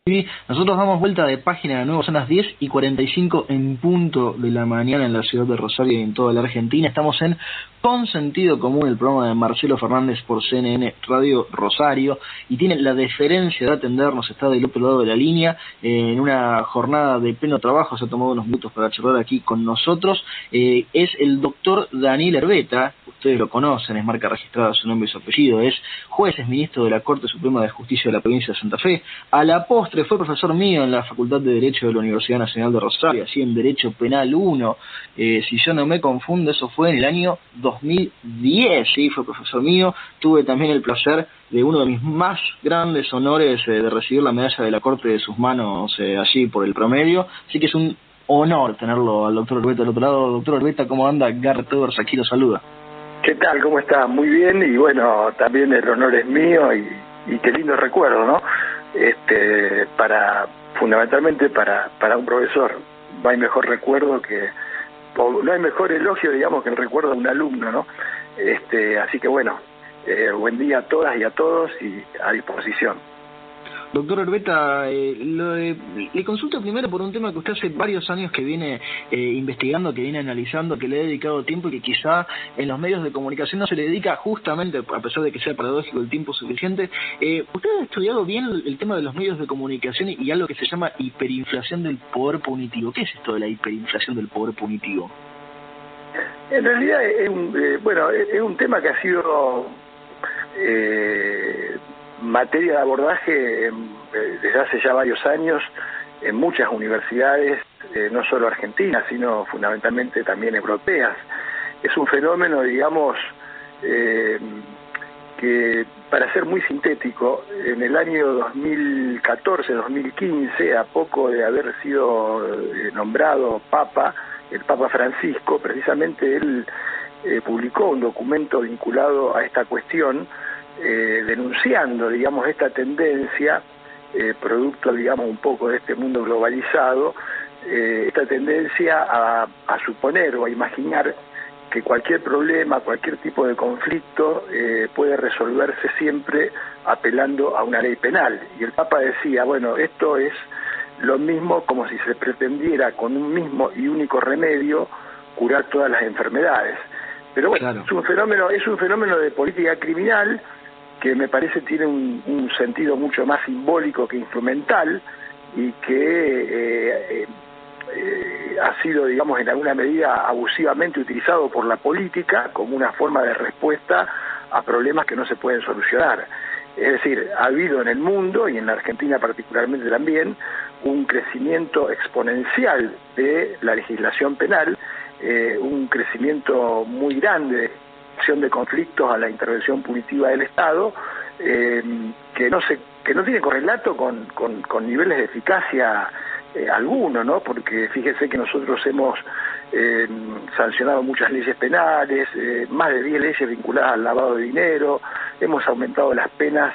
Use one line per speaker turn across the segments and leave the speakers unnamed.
Sí, nosotros damos vuelta de página de nuevo, son las 10:45 en punto de la mañana en la ciudad de Rosario y en toda la Argentina. Estamos en Con Sentido Común, el programa de Marcelo Fernández por CNN Radio Rosario, y tiene la deferencia de atendernos, está del otro lado de la línea, en una jornada de pleno trabajo, se ha tomado unos minutos para charlar aquí con nosotros. Es el doctor Daniel Herbeta, ustedes lo conocen, es marca registrada su nombre y su apellido, es juez, es ministro de la Corte Suprema de Justicia de la provincia de Santa Fe. A la postre fue profesor mío en la Facultad de Derecho de la Universidad Nacional de Rosario, así en Derecho Penal 1, si yo no me confundo, eso fue en el año 2010, sí, fue profesor mío. Tuve también el placer de uno de mis más grandes honores de recibir la medalla de la Corte de sus manos allí por el promedio, así que es un honor tenerlo al doctor Herbeta al otro lado. Doctor Herbeta, ¿cómo anda? Garrett Edwards aquí lo saluda.
¿Qué tal? ¿Cómo está? Muy bien, y bueno, también el honor es mío y qué lindo recuerdo, ¿no? Fundamentalmente para un profesor, no hay mejor recuerdo no hay mejor elogio, digamos, que el recuerdo de un alumno, ¿no? Así que bueno, buen día a todas y a todos y a disposición.
Doctor Herbeta, le consulto primero por un tema que usted hace varios años que viene investigando, que viene analizando, que le ha dedicado tiempo y que quizá en los medios de comunicación no se le dedica justamente, a pesar de que sea paradójico, el tiempo suficiente. ¿Usted ha estudiado bien el tema de los medios de comunicación y algo que se llama hiperinflación del poder punitivo? ¿Qué es esto de la hiperinflación del poder punitivo?
En realidad es un tema que ha sido materia de abordaje desde hace ya varios años en muchas universidades, no solo argentinas, sino fundamentalmente también europeas. Es un fenómeno, digamos, que, para ser muy sintético, en el año 2014-2015, a poco de haber sido nombrado Papa, el Papa Francisco, precisamente él publicó un documento vinculado a esta cuestión, denunciando, digamos, esta tendencia, producto, digamos, un poco de este mundo globalizado, esta tendencia a suponer o a imaginar que cualquier problema, cualquier tipo de conflicto puede resolverse siempre apelando a una ley penal. Y el Papa decía, bueno, esto es lo mismo como si se pretendiera con un mismo y único remedio curar todas las enfermedades. Pero bueno, claro, es un fenómeno de política criminal que me parece tiene un sentido mucho más simbólico que instrumental, y que ha sido, digamos, en alguna medida abusivamente utilizado por la política como una forma de respuesta a problemas que no se pueden solucionar. Es decir, ha habido en el mundo, y en la Argentina particularmente también, un crecimiento exponencial de la legislación penal, un crecimiento muy grande de conflictos a la intervención punitiva del Estado, que no tiene correlato con niveles de eficacia alguno, ¿no? Porque fíjese que nosotros hemos sancionado muchas leyes penales, más de 10 leyes vinculadas al lavado de dinero, hemos aumentado las penas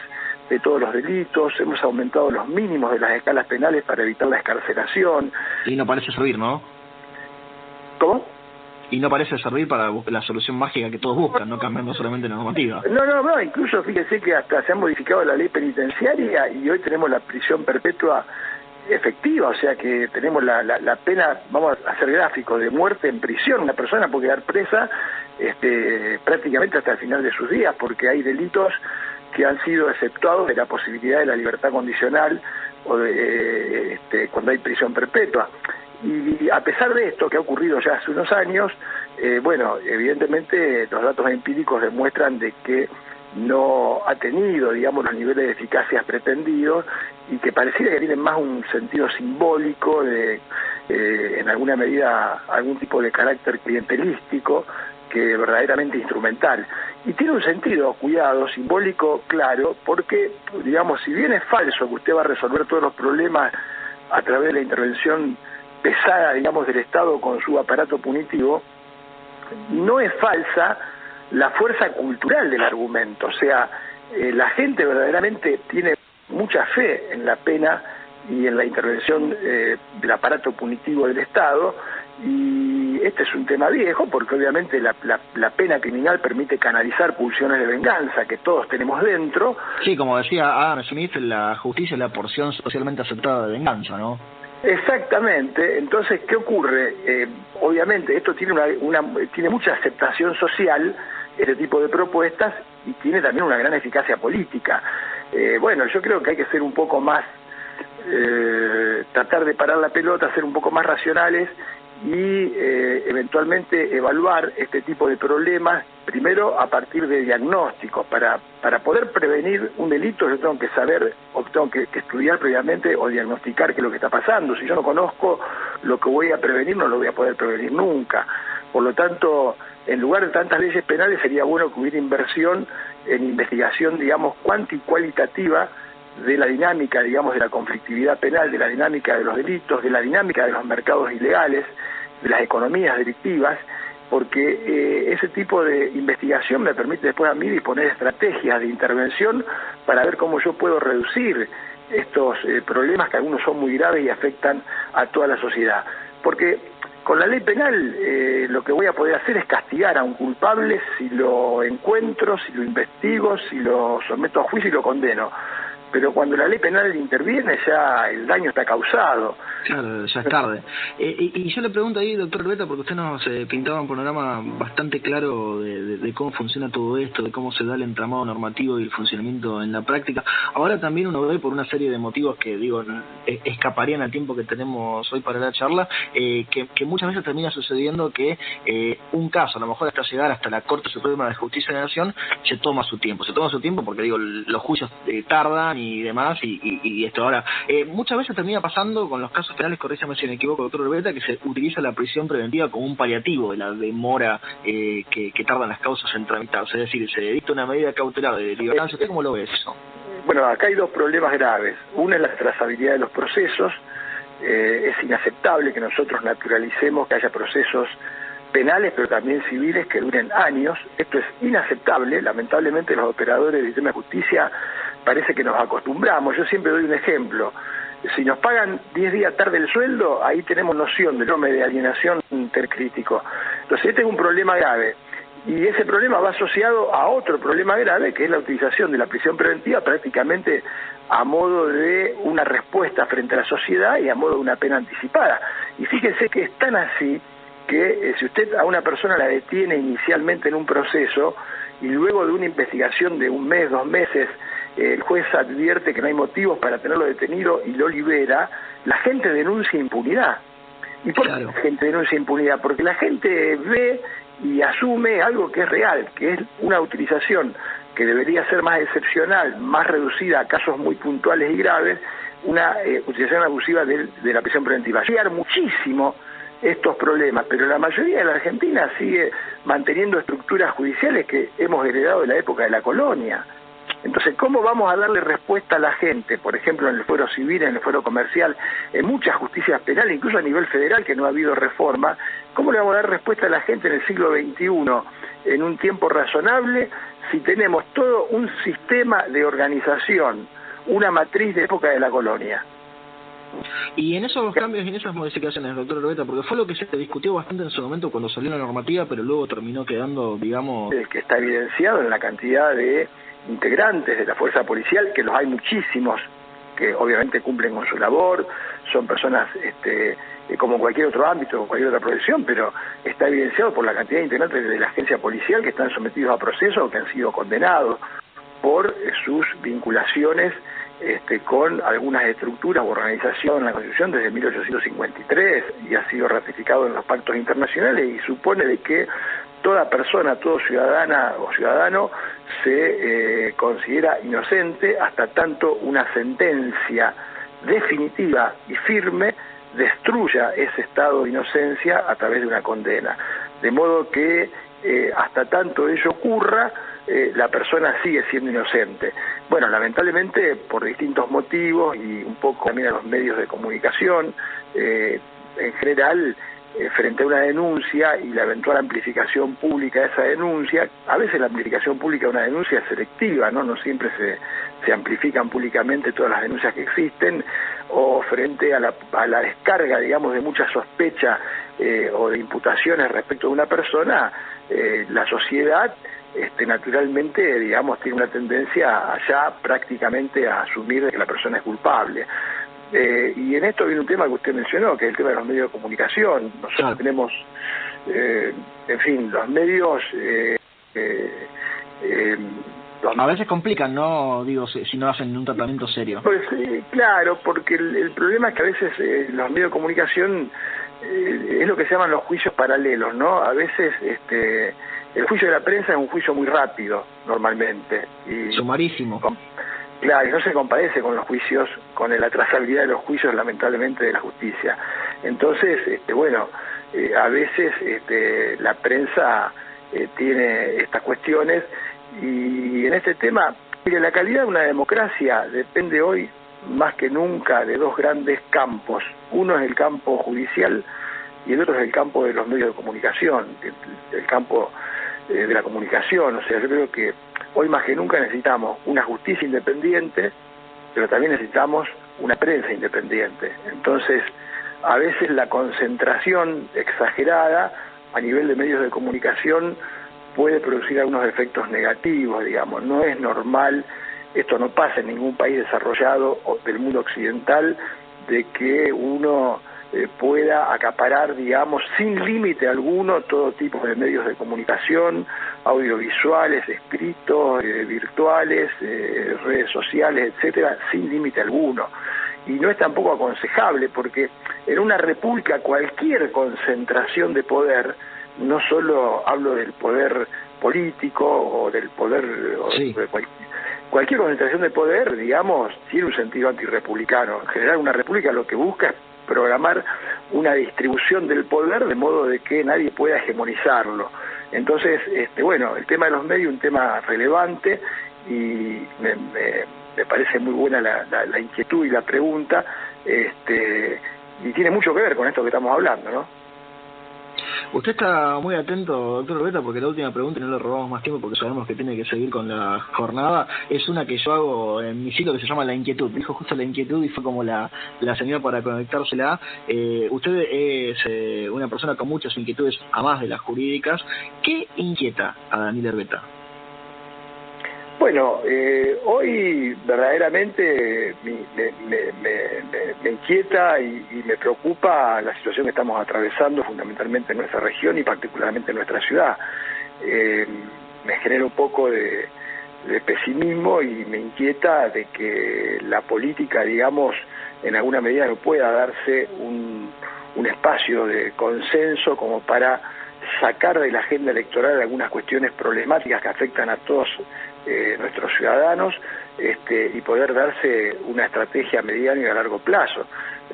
de todos los delitos, hemos aumentado los mínimos de las escalas penales para evitar la excarcelación.
Y no parece servir, ¿no?
¿Cómo?
Y no parece servir para la solución mágica que todos buscan, no cambiando solamente la normativa.
No, incluso fíjese que hasta se ha modificado la ley penitenciaria y hoy tenemos la prisión perpetua efectiva, o sea que tenemos la pena, vamos a hacer gráficos, de muerte en prisión. Una persona puede quedar presa prácticamente hasta el final de sus días, porque hay delitos que han sido exceptuados de la posibilidad de la libertad condicional o cuando hay prisión perpetua. Y a pesar de esto, que ha ocurrido ya hace unos años, evidentemente los datos empíricos demuestran de que no ha tenido, digamos, los niveles de eficacia pretendidos, y que pareciera que tienen más un sentido simbólico, en alguna medida algún tipo de carácter clientelístico, que verdaderamente instrumental. Y tiene un sentido, cuidado, simbólico, claro, porque, digamos, si bien es falso que usted va a resolver todos los problemas a través de la intervención pesada, digamos, del Estado con su aparato punitivo, no es falsa la fuerza cultural del argumento. O sea, la gente verdaderamente tiene mucha fe en la pena y en la intervención del aparato punitivo del Estado, y este es un tema viejo, porque obviamente la pena criminal permite canalizar pulsiones de venganza que todos tenemos dentro.
Sí, como decía Adam Smith, la justicia es la porción socialmente aceptada de venganza, ¿no?
Exactamente. Entonces, ¿qué ocurre? Obviamente esto tiene tiene mucha aceptación social, este tipo de propuestas, y tiene también una gran eficacia política. Bueno, yo creo que hay que ser un poco más, tratar de parar la pelota, ser un poco más racionales y eventualmente evaluar este tipo de problemas, primero a partir de diagnósticos. Para poder prevenir un delito yo tengo que saber, o tengo que estudiar previamente o diagnosticar qué es lo que está pasando. Si yo no conozco lo que voy a prevenir, no lo voy a poder prevenir nunca. Por lo tanto, en lugar de tantas leyes penales, sería bueno que hubiera inversión en investigación, digamos, cuanti y cualitativa de la dinámica, digamos, de la conflictividad penal, de la dinámica de los delitos, de la dinámica de los mercados ilegales, de las economías delictivas, porque ese tipo de investigación me permite después a mí disponer estrategias de intervención para ver cómo yo puedo reducir estos problemas, que algunos son muy graves y afectan a toda la sociedad. Porque con la ley penal lo que voy a poder hacer es castigar a un culpable si lo encuentro, si lo investigo, si lo someto a juicio y lo condeno. Pero cuando la ley penal interviene, ya el daño está causado.
Claro, ya es tarde. Y yo le pregunto ahí, doctor Urbeta, porque usted nos pintaba un panorama bastante claro de cómo funciona todo esto, de cómo se da el entramado normativo y el funcionamiento en la práctica. Ahora también uno ve, por una serie de motivos que, digo, escaparían al tiempo que tenemos hoy para la charla, que muchas veces termina sucediendo que un caso, a lo mejor hasta llegar hasta la Corte Suprema de Justicia de la Nación, se toma su tiempo porque, digo, los juicios tardan y demás, y esto. Ahora, muchas veces termina pasando con los casos penales, corrígame si me equivoco, doctor Urbeta, que se utiliza la prisión preventiva como un paliativo de la demora que tardan las causas en tramitarse. Es decir, se dicta una medida cautelar de libertad. ¿Usted cómo lo ve eso?
Bueno, acá hay dos problemas graves. Uno es la trazabilidad de los procesos. Es inaceptable que nosotros naturalicemos que haya procesos penales, pero también civiles, que duren años. Esto es inaceptable. Lamentablemente los operadores del sistema de justicia parece que nos acostumbramos. Yo siempre doy un ejemplo. Si nos pagan 10 días tarde el sueldo, ahí tenemos noción del nombre de alienación intercrítico. Entonces este es un problema grave. Y ese problema va asociado a otro problema grave, que es la utilización de la prisión preventiva prácticamente a modo de una respuesta frente a la sociedad y a modo de una pena anticipada. Y fíjense que es tan así que si usted a una persona la detiene inicialmente en un proceso y luego de una investigación de un mes, 2 meses, el juez advierte que no hay motivos para tenerlo detenido y lo libera, la gente denuncia impunidad. ¿Y por qué la gente denuncia impunidad? Porque la gente ve y asume algo que es real, que es una utilización que debería ser más excepcional, más reducida a casos muy puntuales y graves, una utilización abusiva de la prisión preventiva. Llegar muchísimo estos problemas, pero la mayoría de la Argentina sigue manteniendo estructuras judiciales que hemos heredado de la época de la colonia. Entonces, ¿cómo vamos a darle respuesta a la gente? Por ejemplo, en el fuero civil, en el fuero comercial, en muchas justicias penales, incluso a nivel federal, que no ha habido reforma. ¿Cómo le vamos a dar respuesta a la gente en el siglo XXI, en un tiempo razonable, si tenemos todo un sistema de organización, una matriz de época de la colonia?
Y en esos cambios y en esas modificaciones, doctor Urbeta, porque fue lo que se discutió bastante en su momento cuando salió la normativa, pero luego terminó quedando, digamos...
El que está evidenciado en la cantidad de integrantes de la fuerza policial, que los hay muchísimos, que obviamente cumplen con su labor, son personas como cualquier otro ámbito, cualquier otra profesión, pero está evidenciado por la cantidad de integrantes de la agencia policial que están sometidos a proceso o que han sido condenados por sus vinculaciones con algunas estructuras o organizaciones en la Constitución desde 1853 y ha sido ratificado en los pactos internacionales y supone de que toda persona, todo ciudadana o ciudadano se considera inocente hasta tanto una sentencia definitiva y firme destruya ese estado de inocencia a través de una condena. De modo que hasta tanto ello ocurra, la persona sigue siendo inocente. Bueno, lamentablemente por distintos motivos y un poco también a los medios de comunicación, en general, frente a una denuncia y la eventual amplificación pública de esa denuncia, a veces la amplificación pública de una denuncia es selectiva, no siempre se amplifican públicamente todas las denuncias que existen, o frente a la descarga, digamos, de mucha sospecha o de imputaciones respecto de una persona, la sociedad naturalmente, digamos, tiene una tendencia allá prácticamente a asumir que la persona es culpable. Y en esto viene un tema que usted mencionó, que es el tema de los medios de comunicación. Nosotros tenemos, en fin, los medios...
a veces complican, ¿no? Digo, si no hacen un tratamiento serio.
Pues claro, porque el problema es que a veces los medios de comunicación es lo que se llaman los juicios paralelos, ¿no? A veces el juicio de la prensa es un juicio muy rápido, normalmente. Y
sumarísimo.
Claro, y no se compadece con los juicios, con la trazabilidad de los juicios, lamentablemente, de la justicia. Entonces, bueno, a veces la prensa tiene estas cuestiones, y en este tema, mire, la calidad de una democracia depende hoy más que nunca de dos grandes campos. Uno es el campo judicial y el otro es el campo de los medios de comunicación, el campo de la comunicación. O sea, yo creo que hoy más que nunca necesitamos una justicia independiente, pero también necesitamos una prensa independiente. Entonces, a veces la concentración exagerada a nivel de medios de comunicación puede producir algunos efectos negativos, digamos. No es normal, esto no pasa en ningún país desarrollado del mundo occidental, de que uno pueda acaparar, digamos, sin límite alguno, todo tipo de medios de comunicación, audiovisuales, escritos, virtuales, redes sociales, etcétera, sin límite alguno. Y no es tampoco aconsejable, porque en una república cualquier concentración de poder, no solo hablo del poder político o del poder, sí, o de cualquier concentración de poder, digamos, tiene un sentido antirrepublicano. En general, una república lo que busca es programar una distribución del poder de modo de que nadie pueda hegemonizarlo. Entonces, bueno, el tema de los medios es un tema relevante, y me parece muy buena la inquietud y la pregunta, y tiene mucho que ver con esto que estamos hablando, ¿no?
Usted está muy atento, doctor Orbeta, porque la última pregunta, y no le robamos más tiempo porque sabemos que tiene que seguir con la jornada, es una que yo hago en mi ciclo que se llama La Inquietud. Dijo justo La Inquietud y fue como la señal para conectársela. Usted es una persona con muchas inquietudes, a más de las jurídicas. ¿Qué inquieta a Daniel Orbeta?
Bueno, hoy verdaderamente me inquieta y me preocupa la situación que estamos atravesando fundamentalmente en nuestra región y particularmente en nuestra ciudad. Me genera un poco de pesimismo y me inquieta de que la política, digamos, en alguna medida no pueda darse un espacio de consenso como para sacar de la agenda electoral algunas cuestiones problemáticas que afectan a todos nuestros ciudadanos, y poder darse una estrategia a mediano y a largo plazo.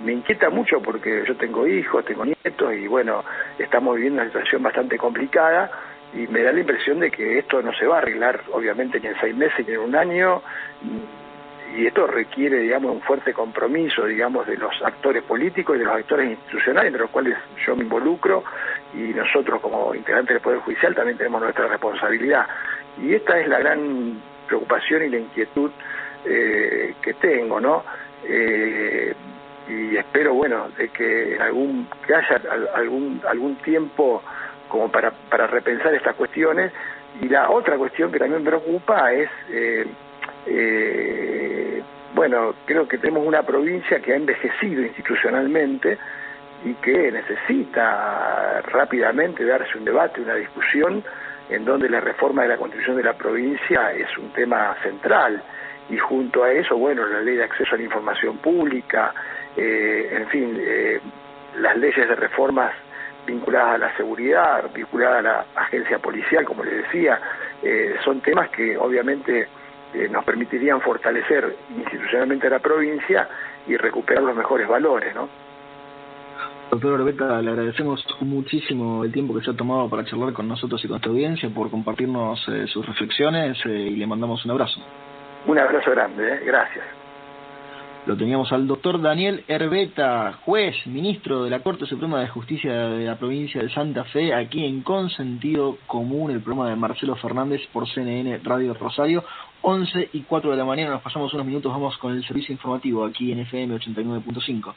Me inquieta mucho porque yo tengo hijos, tengo nietos, y bueno, estamos viviendo una situación bastante complicada, y me da la impresión de que esto no se va a arreglar, obviamente, ni en 6 meses ni en un año, y esto requiere, digamos, un fuerte compromiso, digamos, de los actores políticos y de los actores institucionales, entre los cuales yo me involucro, y nosotros como integrantes del Poder Judicial también tenemos nuestra responsabilidad. Y esta es la gran preocupación y la inquietud que tengo, ¿no? Y espero, bueno, de que haya algún tiempo como para repensar estas cuestiones. Y la otra cuestión que también me preocupa es, bueno, creo que tenemos una provincia que ha envejecido institucionalmente y que necesita rápidamente darse un debate, una discusión, en donde la reforma de la Constitución de la provincia es un tema central, y junto a eso, bueno, la ley de acceso a la información pública, en fin, las leyes de reformas vinculadas a la seguridad, vinculadas a la agencia policial, como les decía, son temas que obviamente nos permitirían fortalecer institucionalmente a la provincia y recuperar los mejores valores, ¿no?
Doctor Orbeta, le agradecemos muchísimo el tiempo que se ha tomado para charlar con nosotros y con esta audiencia, por compartirnos sus reflexiones, y le mandamos un abrazo.
Un abrazo grande, gracias.
Lo teníamos al doctor Daniel Orbeta, juez, ministro de la Corte Suprema de Justicia de la provincia de Santa Fe, aquí en Con Sentido Común, el programa de Marcelo Fernández por CNN Radio Rosario. 11:04 de la mañana, nos pasamos unos minutos, vamos con el servicio informativo aquí en FM 89.5.